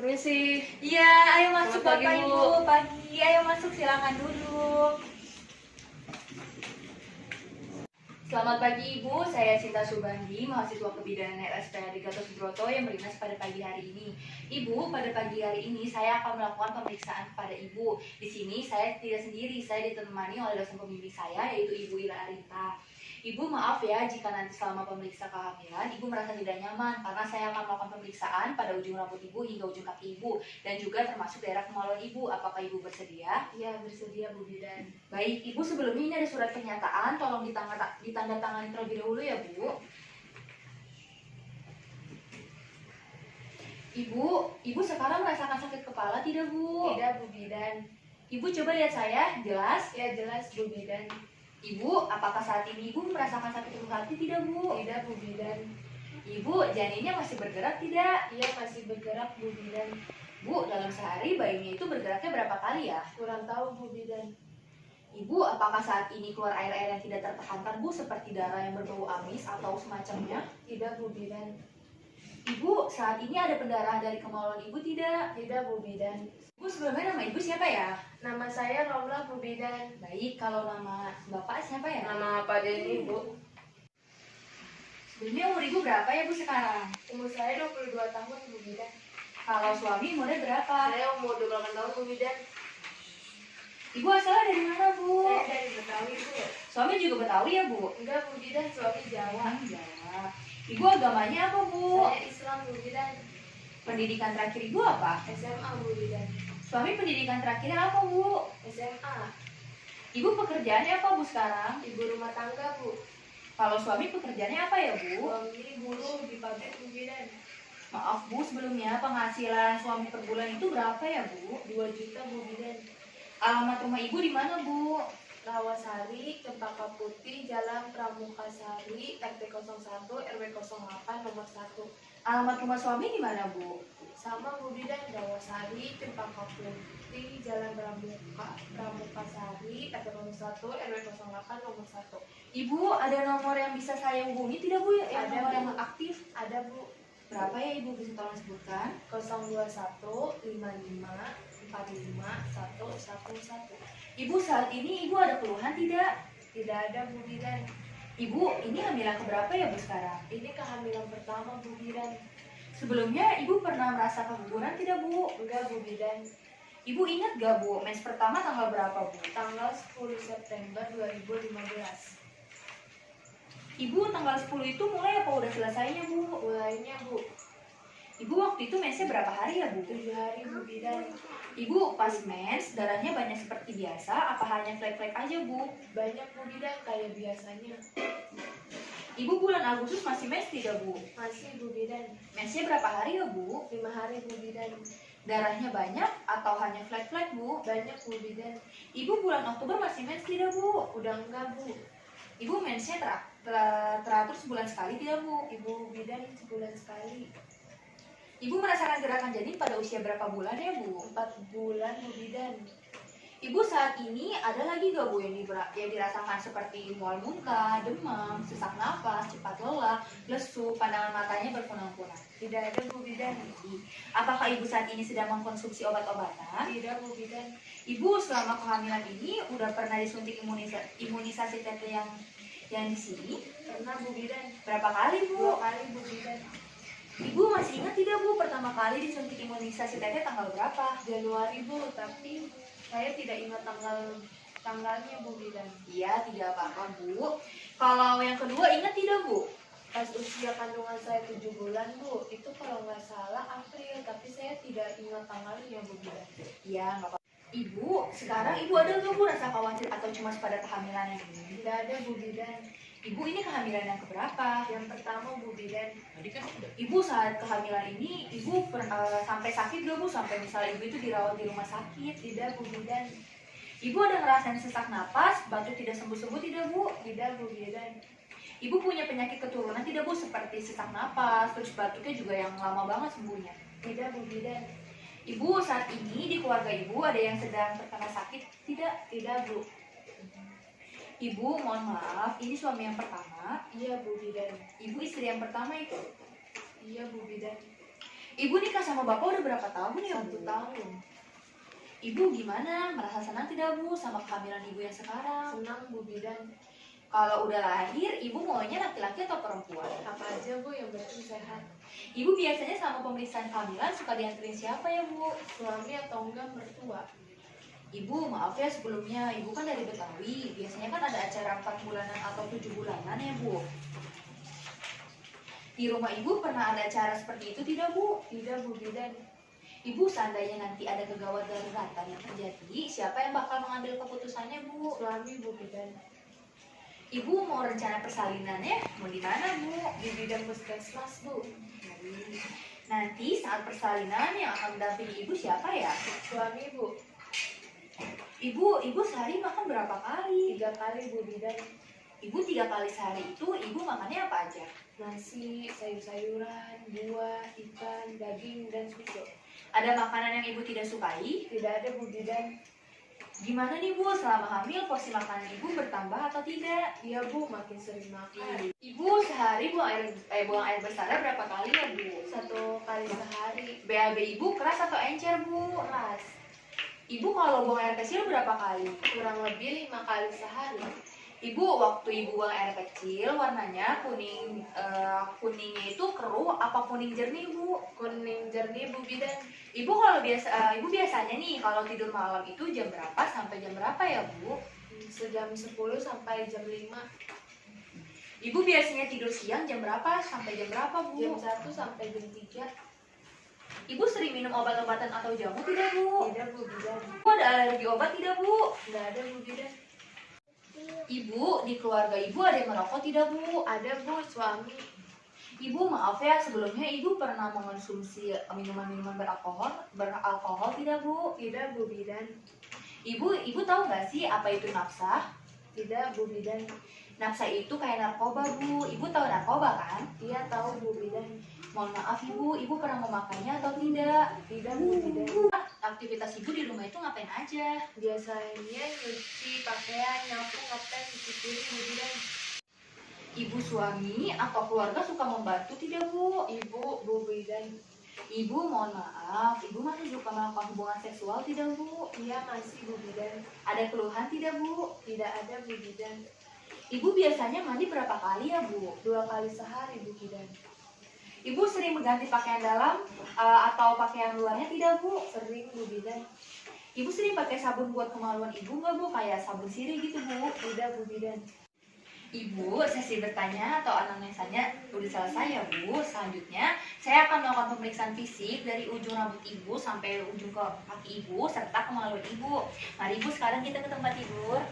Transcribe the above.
Permisi. Iya, ayo masuk Selamat pagi, Bapak Bu. Ibu. Pagi, ayo masuk, silakan duduk. Selamat pagi Ibu, saya Cinta Subandi, mahasiswa kebidanan RSPAD Gatot Subroto yang berdinas pada pagi hari ini. Ibu, pada pagi hari ini saya akan melakukan pemeriksaan kepada Ibu. Di sini saya tidak sendiri, saya ditemani oleh dosen pembimbing saya yaitu Ibu Ira Arinta. Ibu maaf ya jika nanti selama pemeriksa kehamilan Ibu merasa tidak nyaman karena saya akan melakukan pemeriksaan pada ujung rambut Ibu hingga ujung kaki Ibu dan juga termasuk daerah kemaluan Ibu. Apakah Ibu bersedia? Ya, bersedia Bu Bidan. Baik, Ibu sebelumnya ini ada surat pernyataan, tolong ditandatangani terlebih dahulu ya Bu. Ibu sekarang merasakan sakit kepala tidak Bu? Tidak Bu Bidan. Ibu coba lihat saya, jelas? Ya jelas Bu Bidan. Ibu, apakah saat ini Ibu merasakan sakit ujung hati tidak Bu? Tidak Bu Bidan. Ibu, janinnya masih bergerak tidak? Ia masih bergerak Bu Bidan. Bu, dalam sehari bayinya itu bergeraknya berapa kali ya? Kurang tahu Bu Bidan. Ibu, apakah saat ini keluar air-air yang tidak tertahankan Bu seperti darah yang berbau amis atau semacamnya? Tidak Bu Bidan. Ibu, saat ini ada pendarahan dari kemaluan Ibu tidak? Tidak Bu Bidan. Ibu, sebelumnya nama Ibu siapa ya? Nama saya Romla Bu Bidan. Baik, kalau nama Bapak siapa ya? Nama Pak Denny Bu. Sebelumnya umur Ibu berapa ya Bu sekarang? Umur saya 22 tahun Bu Bidan. Kalau suami umurnya berapa? Saya umur 28 tahun Bu Bidan. Ibu asalnya dari mana Bu? Saya dari Betawi Bu. Suami juga Betawi ya Bu? Enggak Bu Bidan, suami Jawa. Jawa. Ibu agamanya apa Bu? Saya Islam Bu Bidan. Pendidikan terakhir Ibu apa? SMA Bu Bidan. Suami pendidikan terakhirnya apa Bu? SMA. Ibu pekerjaannya apa Bu sekarang? Ibu rumah tangga Bu. Kalau suami pekerjaannya apa ya Bu? Suami buruh di pabrik Bu Bidan. Maaf Bu, sebelumnya penghasilan suami per bulan itu berapa ya Bu? 2 juta Bu Bidan. Alamat rumah Ibu di mana Bu? Rawasari, Cempaka Putih, Jalan Pramukasari, RT 01, RW 08, nomor 1. Alamat rumah suami di mana Bu? Sama Bu Bidan, Rawasari, Cempaka Putih, Jalan Pramukasari, RT 01, RW 08, nomor 1. Ibu, ada nomor yang bisa saya hubungi tidak Bu? Yang Ada, nomor Bu. yang aktif? Ada Bu. Berapa ya Ibu, bisa tolong sebutkan? 021 55 45 111. Ibu, saat ini Ibu ada keluhan tidak? Tidak ada Bu Bidan. Ibu, ini hamilan keberapa ya Bu sekarang? Ini kehamilan pertama Bu Bidan. Sebelumnya Ibu pernah merasa keguguran tidak Bu? Enggak Bu Bidan. Ibu ingat gak Bu, mens pertama tanggal berapa Bu? Tanggal 10 September 2015. Ibu tanggal 10 itu mulai apa udah selesainya Bu? Mulainya Bu, Ibu waktu itu mensnya berapa hari ya Bu? 7 hari Bu Bidan. Ibu pas mens darahnya banyak seperti biasa, apa hanya flek-flek aja Bu? Banyak Bu Bidan kayak biasanya. Ibu bulan Agustus masih mens tidak Bu? Masih Bu Bidan. Mensnya berapa hari ya Bu? 5 hari Bu Bidan. Darahnya banyak atau hanya flek-flek Bu? Banyak Bu Bidan. Ibu bulan Oktober masih mens tidak Bu? Udah enggak Bu. Ibu mensnya teratur sebulan sekali tidak Bu? Ibu Bidan sebulan sekali. Ibu merasakan gerakan janin pada usia berapa bulan ya Bu? 4 bulan Bu Bidan. Ibu saat ini ada lagi gak Bu yang dirasakan seperti mual muntah, demam, sesak nafas, cepat lelah, lesu, pandangan matanya berkunang-kunang? Tidak ada Bu Bidan. Apakah Ibu saat ini sedang mengkonsumsi obat-obatan? Tidak Bu Bidan. Ibu selama kehamilan ini udah pernah disuntik imunisasi TT yang di sini? Pernah Bu Bidan. Berapa kali 2 Bu? kali Bu Bidan. Ibu masih ingat tidak Bu pertama kali disuntik imunisasi TT tanggal berapa? Januari Bu, tapi saya tidak ingat tanggalnya Bu Bidan. Iya, tidak apa-apa Bu. Kalau yang kedua ingat tidak Bu? Pas usia kandungan saya 7 bulan Bu, itu kalau nggak salah April, tapi saya tidak ingat tanggalnya Bu Bidan. Iya, nggak apa-apa. Ibu, sekarang Ibu ada nggak Bu rasa khawatir atau cemas pada kehamilan yang ini? Tidak ada Bu Bidan. Ibu ini kehamilan yang keberapa? Yang pertama Bu Bidan. Ibu saat kehamilan ini, Ibu sampai sakit nggak Bu? Sampai misalnya Ibu itu dirawat di rumah sakit? Tidak Bu Bidan. Ibu ada ngerasain sesak napas, batuk tidak sembuh-sembuh tidak Bu? Tidak Bu Bidan. Ibu punya penyakit keturunan tidak Bu? Seperti sesak napas, terus batuknya juga yang lama banget sembuhnya? Tidak Bu Bidan. Ibu saat ini di keluarga Ibu ada yang sedang terkena sakit tidak? Tidak Bu. Ibu, mohon maaf, ini suami yang pertama. Iya Bu Bidan. Ibu istri yang pertama itu. Iya Bu Bidan. Ibu nikah sama bapak udah berapa tahun ya, 1 Bu? tahun. Ibu gimana? Merasa senang tidak, Bu, sama kehamilan ibu yang sekarang? Senang Bu Bidan. Kalau udah lahir, ibu maunya laki-laki atau perempuan? Apa aja Bu, yang penting sehat. Ibu biasanya sama pemeriksaan kehamilan suka dianterin siapa ya, Bu? Suami atau enggak mertua. Ibu, maaf ya sebelumnya, ibu kan dari Betawi. Biasanya kan ada acara 4 bulanan atau 7 bulanan ya, Bu. Di rumah ibu pernah ada acara seperti itu tidak, Bu? Tidak Bu Bidan. Ibu, seandainya nanti ada kegawat daruratan yang terjadi, siapa yang bakal mengambil keputusannya, Bu? Suami Bu Bidan. Ibu mau rencana persalinannya mau di mana, Bu? Di bidang puskesmas Bu. Nanti saat persalinan yang akan mendampingi ibu siapa ya? Suami Bu. Ibu sehari makan berapa kali? 3 kali Bu Bidan. Ibu 3 kali sehari itu ibu makannya apa aja? Nasi, sayur-sayuran, buah, ikan, daging, dan susu. Ada makanan yang ibu tidak sukai? Tidak ada Bu Bidan. Gimana nih, Bu, selama hamil porsi makanan ibu bertambah atau tidak? Iya Bu, makin sering makan. Ibu sehari buang air besar berapa kali ya, Bu? 1 kali sehari. BAB ibu keras atau encer, Bu? Keras. Ibu kalau buang air kecil berapa kali? Kurang lebih 5 kali sehari. Ibu, waktu ibu buang air kecil warnanya kuningnya itu keruh apa kuning jernih, Bu? Kuning jernih Bu Bidan. Ibu biasanya nih kalau tidur malam itu jam berapa sampai jam berapa ya, Bu? Sejam 10 sampai jam 5. Ibu biasanya tidur siang jam berapa sampai jam berapa, Bu? Jam 1 sampai jam 3. Ibu sering minum obat-obatan atau jamu tidak, Bu? Tidak Bu Bidan. Ibu ada alergi obat tidak, Bu? Tidak ada Bu Bidan. Ibu, di keluarga ibu ada yang merokok tidak, Bu? Ada Bu, suami. Ibu, maaf ya, sebelumnya ibu pernah mengonsumsi minuman-minuman beralkohol tidak, Bu? Tidak Bu Bidan. Ibu tahu nggak sih apa itu nafsa? Tidak Bu Bidan. Nafsa itu kayak narkoba, Bu. Ibu tahu narkoba kan? Iya tahu Bu Bidan. Mohon maaf, Ibu pernah memakannya atau tidak? Tidak Bu Bidan. Aktivitas ibu di rumah itu ngapain aja? Biasanya nyuci pakaian, nyapu, ngepel, cuci piring Bu Bidan. Ibu, suami atau keluarga suka membantu tidak, Bu? Ibu Bu Bidan. Ibu, mohon maaf, ibu masih suka melakukan hubungan seksual tidak, Bu? Iya masih Bu Bidan. Ada keluhan tidak, Bu? Tidak ada Bu Bidan. Ibu biasanya mandi berapa kali ya, Bu? 2 kali sehari Bu Bidan. Ibu sering mengganti pakaian dalam atau pakaian luarnya tidak, Bu? Sering Bu Bidan. Ibu sering pakai sabun buat kemaluan ibu nggak, Bu? Kayak sabun sirih gitu, Bu? Tidak Bu Bidan. Ibu, sesi bertanya atau anamnesanya udah selesai ya, Bu. Selanjutnya, saya akan melakukan pemeriksaan fisik dari ujung rambut ibu sampai ujung ke kaki ibu serta kemaluan ibu. Mari, Bu, sekarang kita ke tempat tidur.